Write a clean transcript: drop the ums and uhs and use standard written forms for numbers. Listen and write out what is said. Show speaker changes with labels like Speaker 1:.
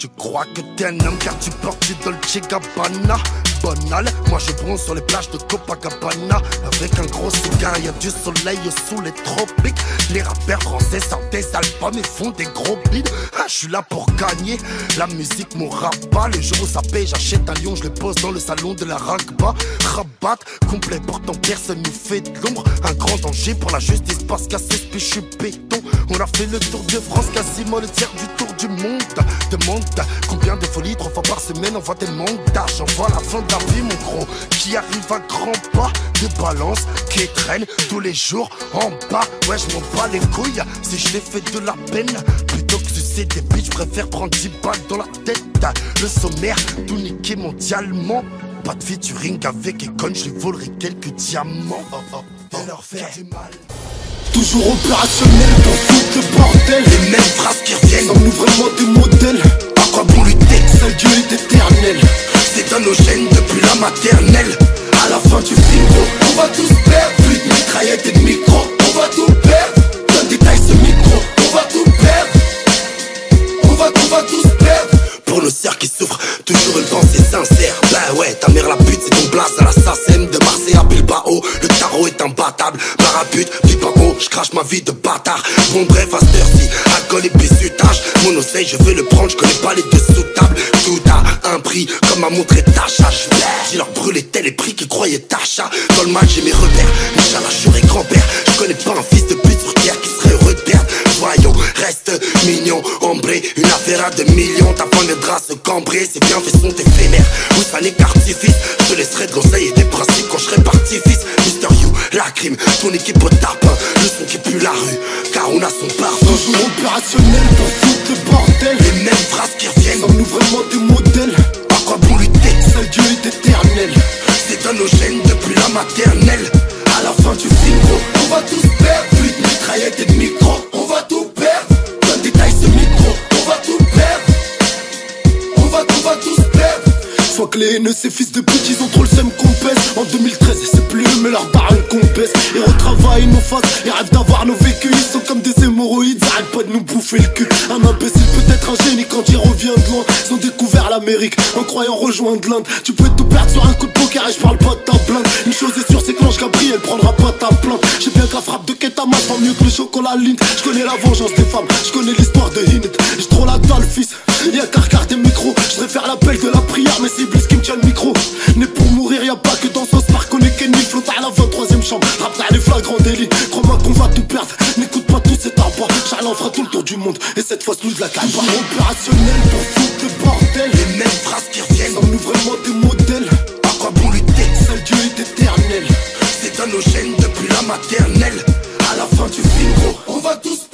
Speaker 1: Tu crois que t'es un homme car tu portes du Dolce Gabbana. Banal, moi je bronze sur les plages de Copacabana. Avec un gros cigare, y'a du soleil sous les tropiques. Les rappeurs français sortent des albums et font des gros beats. Ah, je suis là pour gagner, la musique m'aura pas. Le jour où ça paye, j'achète un lion, je le pose dans le salon de la Ragba. Rabat, complet, pourtant personne nous fait de l'ombre. Un grand danger pour la justice parce qu'à 16 pieds je suis béton. On a fait le tour de France, quasiment le tiers du tour du monde. Demande combien de folies, 3 fois par semaine, on voit tellement d'argent. On voit la fin de la vie mon gros, qui arrive à grands pas. De balance, qui traîne tous les jours en bas. Ouais je m'en bats les couilles, si je l'ai fait de la peine. Plutôt que sucer des bitches, je préfère prendre 10 balles dans la tête. Le sommaire, tout niqué mondialement. Pas de featuring avec Econ, je lui volerai quelques diamants. Et leur faire du mal.
Speaker 2: Toujours opérationnel pour foutre le bordel.
Speaker 1: Les mêmes phrases qui reviennent.
Speaker 2: Sommes-nous vraiment des modèles?
Speaker 1: À quoi bon lutter?
Speaker 2: Seul Dieu est éternel.
Speaker 1: C'est dans nos gènes depuis la maternelle. À la fin du film, on va tous perdre. Plus de mitraillettes et de micro, on va tout perdre. Donne détail ce micro, on va tout perdre. On va tous perdre. Pour nos sœurs qui souffrent, toujours une pensée sincère. Bah ouais, ta mère la pute, c'est ton blase à la SACEM. De Marseille à Bilbao, le tarot est imbattable. Marabute, pipe en haut, je crache ma vie de bâtard. Bon bref, à cette heure-ci, alcool et bizutage. Mon oseille, je veux le prendre, je connais pas les dessous de table. Tout a un prix, comme a montré Tacha. J'ai leur brûlé tel les prix qu'ils croyaient Tacha. Dans le mal, j'ai mes repères, Inch'Allah, je serai grand-père. Je connais pas un fils de pute sur terre qui serait heureux de perdre. Voyons, reste mignon, ombré, une affaire à 2 millions. Ta femme viendra se cambrer, ses bienfaits sont éphémères. Où ça n'est qu'artifice, je te laisserai de conseils et des principes quand je serai parti-fils. Mister You, la crime, ton équipe au tapin, le son qui pue la rue, car on a son parfum.
Speaker 2: Toujours opérationnel pour foutre le bordel.
Speaker 1: Les mêmes phrases qui reviennent.
Speaker 2: Sommes-nous vraiment des modèles?
Speaker 1: À quoi bon lutter?
Speaker 2: Seul Dieu est éternel.
Speaker 1: C'est dans nos gènes depuis la maternelle. À la fin du film, on va tous perdre. Plus de mitraillettes et de micro, on va tout perdre. Donne détail ce micro, on va tout perdre. On va tous perdre.
Speaker 2: Soit que les haineux, ces fils de pute, ils ont trop le seum qu'on pèse. En 2013, c'est plus eux, mais leur baron qu'on baisse. Ils retravaillent nos faces, ils rêvent d'avoir nos vécus. Ils sont comme des hémorroïdes, ils arrêtent pas de nous bouffer le cul. Un imbécile peut être un génie quand il revient de loin. Ils ont découvert l'Amérique en croyant rejoindre l'Inde. Tu peux tout perdre sur un coup de poker et je parle pas de ta blinde. Une chose est sûre, c'est que l'ange Gabriel prendra pas ta plainte. J'ai bien que la frappe de Ketama va mieux que le chocolat Lint. Je connais la vengeance des femmes, je connais l'histoire de Hinet. J'ai trop la dalle, fils, y'a qu'à regarder le micro. Je voudrais faire l'appel de la prière, mais c'est Iblis qui me tient le micro. Né pour mourir, y'a pas que dans ce spar qu'on est Kenny. Flotte à la 23e chambre, rap dans les flagrants délits. Crois-moi qu'on va tout perdre, n'écoute pas tout cet arbre. Charles fera tout le tour du monde, et cette fois nous de la calme. Opérationnel pour foutre le bordel.
Speaker 1: Les mêmes phrases qui reviennent.
Speaker 2: Sommes-nous vraiment des modèles?
Speaker 1: À quoi bon lutter?
Speaker 2: Seul Dieu est éternel.
Speaker 1: C'est dans nos gènes depuis la maternelle. À la fin du film, on va tous